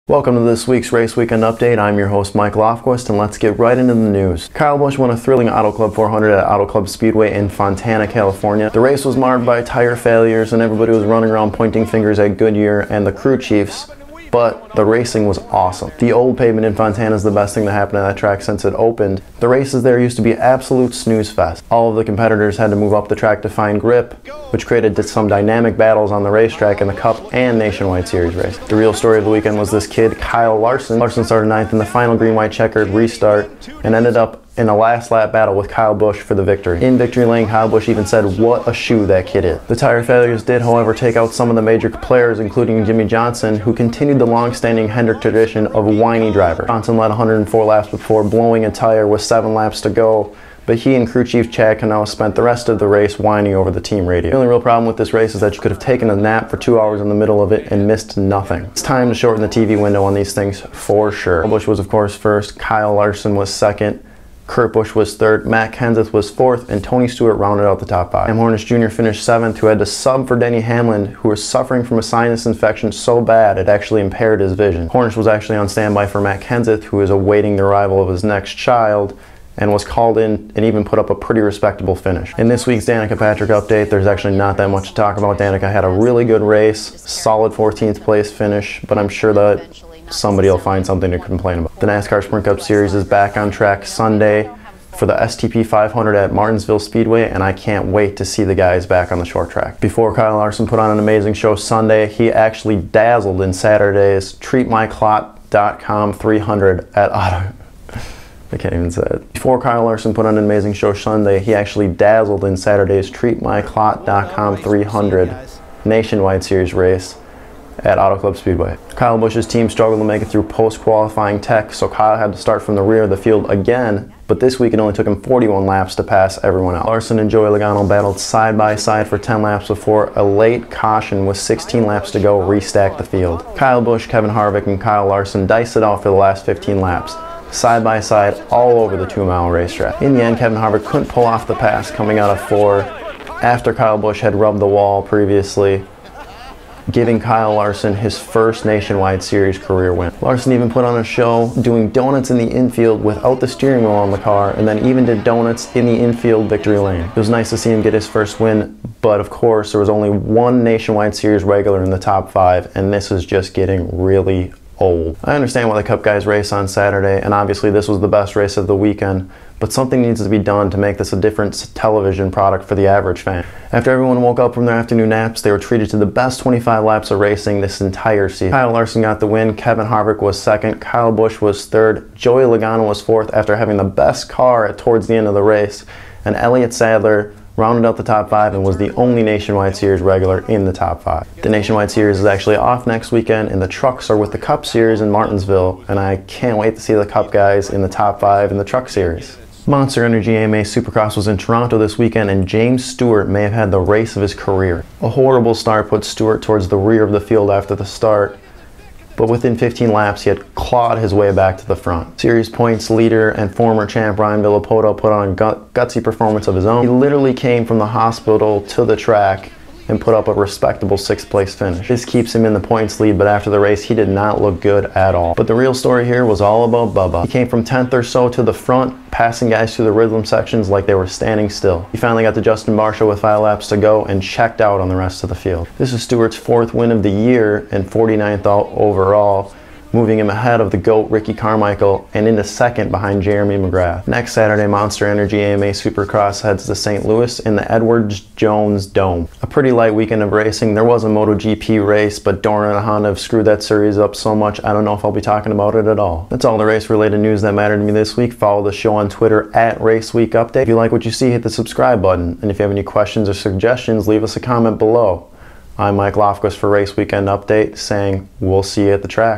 Welcome to this week's Race Weekend Update. I'm your host Mike Lofquist, and let's get right into the news. Kyle Busch won a thrilling Auto Club 400 at Auto Club Speedway in Fontana, California. The race was marred by tire failures and everybody was running around pointing fingers at Goodyear and the crew chiefs, but the racing was awesome. The old pavement in Fontana is the best thing that happened to that track since it opened. The races there used to be absolute snooze fest. All of the competitors had to move up the track to find grip, which created some dynamic battles on the racetrack in the Cup and Nationwide Series race. The real story of the weekend was this kid, Kyle Larson. Larson started 9th in the final green-white checkered restart and ended up in a last lap battle with Kyle Busch for the victory. In victory lane, Kyle Busch even said what a shoe that kid is. The tire failures did, however, take out some of the major players, including Jimmy Johnson, who continued the long-standing Hendrick tradition of a whiny driver. Johnson led 104 laps before blowing a tire with 7 laps to go, but he and crew chief Chad Cannell spent the rest of the race whining over the team radio. The only real problem with this race is that you could have taken a nap for 2 hours in the middle of it and missed nothing. It's time to shorten the TV window on these things for sure. Kyle Busch was of course first, Kyle Larson was second, Kurt Busch was third, Matt Kenseth was fourth, and Tony Stewart rounded out the top 5. Sam Hornish Jr. finished 7th, who had to sub for Denny Hamlin, who was suffering from a sinus infection so bad it actually impaired his vision. Hornish was actually on standby for Matt Kenseth, who is awaiting the arrival of his next child, and was called in and even put up a pretty respectable finish. In this week's Danica Patrick update, there's actually not that much to talk about. Danica had a really good race, solid 14th place finish, but I'm sure that somebody will find something to complain about. The NASCAR Sprint Cup Series is back on track Sunday for the STP 500 at Martinsville Speedway, and I can't wait to see the guys back on the short track. Before Kyle Larson put on an amazing show Sunday, he actually dazzled in Saturday's TreatMyClot.com 300 at Auto. I can't even say it. Before Kyle Larson put on an amazing show Sunday, he actually dazzled in Saturday's TreatMyClot.com 300 Nationwide Series race at Auto Club Speedway. Kyle Busch's team struggled to make it through post-qualifying tech, so Kyle had to start from the rear of the field again, but this week it only took him 41 laps to pass everyone else. Larson and Joey Logano battled side by side for 10 laps before a late caution with 16 laps to go restacked the field. Kyle Busch, Kevin Harvick, and Kyle Larson diced it out for the last 15 laps, side by side all over the 2-mile racetrack. In the end, Kevin Harvick couldn't pull off the pass coming out of 4 after Kyle Busch had rubbed the wall previously, giving Kyle Larson his first Nationwide Series career win. Larson even put on a show doing donuts in the infield without the steering wheel on the car, and then even did donuts in the infield victory lane. It was nice to see him get his first win, but of course there was only one Nationwide Series regular in the top 5, and this is just getting really old. I understand why the Cup guys race on Saturday, and obviously this was the best race of the weekend, but something needs to be done to make this a different television product for the average fan. After everyone woke up from their afternoon naps, they were treated to the best 25 laps of racing this entire season. Kyle Larson got the win, Kevin Harvick was second, Kyle Busch was third, Joey Logano was fourth after having the best car towards the end of the race, and Elliott Sadler rounded out the top 5 and was the only Nationwide Series regular in the top 5. The Nationwide Series is actually off next weekend, and the trucks are with the Cup Series in Martinsville, and I can't wait to see the Cup guys in the top 5 in the Truck Series. Monster Energy AMA Supercross was in Toronto this weekend, and James Stewart may have had the race of his career. A horrible start put Stewart towards the rear of the field after the start, but within 15 laps he had clawed his way back to the front. Series points leader and former champ Ryan Villopoto put on a gutsy performance of his own. He literally came from the hospital to the track and put up a respectable 6th place finish. This keeps him in the points lead, but after the race he did not look good at all. But the real story here was all about Bubba. He came from 10th or so to the front, passing guys through the rhythm sections like they were standing still. He finally got to Justin Marshall with 5 laps to go and checked out on the rest of the field. This is Stewart's 4th win of the year and 49th overall, moving him ahead of the GOAT Ricky Carmichael and into 2nd behind Jeremy McGrath. Next Saturday, Monster Energy AMA Supercross heads to St. Louis in the Edwards Jones Dome. A pretty light weekend of racing. There was a MotoGP race, but Dorna and Honda have screwed that series up so much I don't know if I'll be talking about it at all. That's all the race-related news that mattered to me this week. Follow the show on Twitter at RaceWeekUpdate. If you like what you see, hit the subscribe button. And if you have any questions or suggestions, leave us a comment below. I'm Mike Lofquist for Race Weekend Update, saying we'll see you at the track.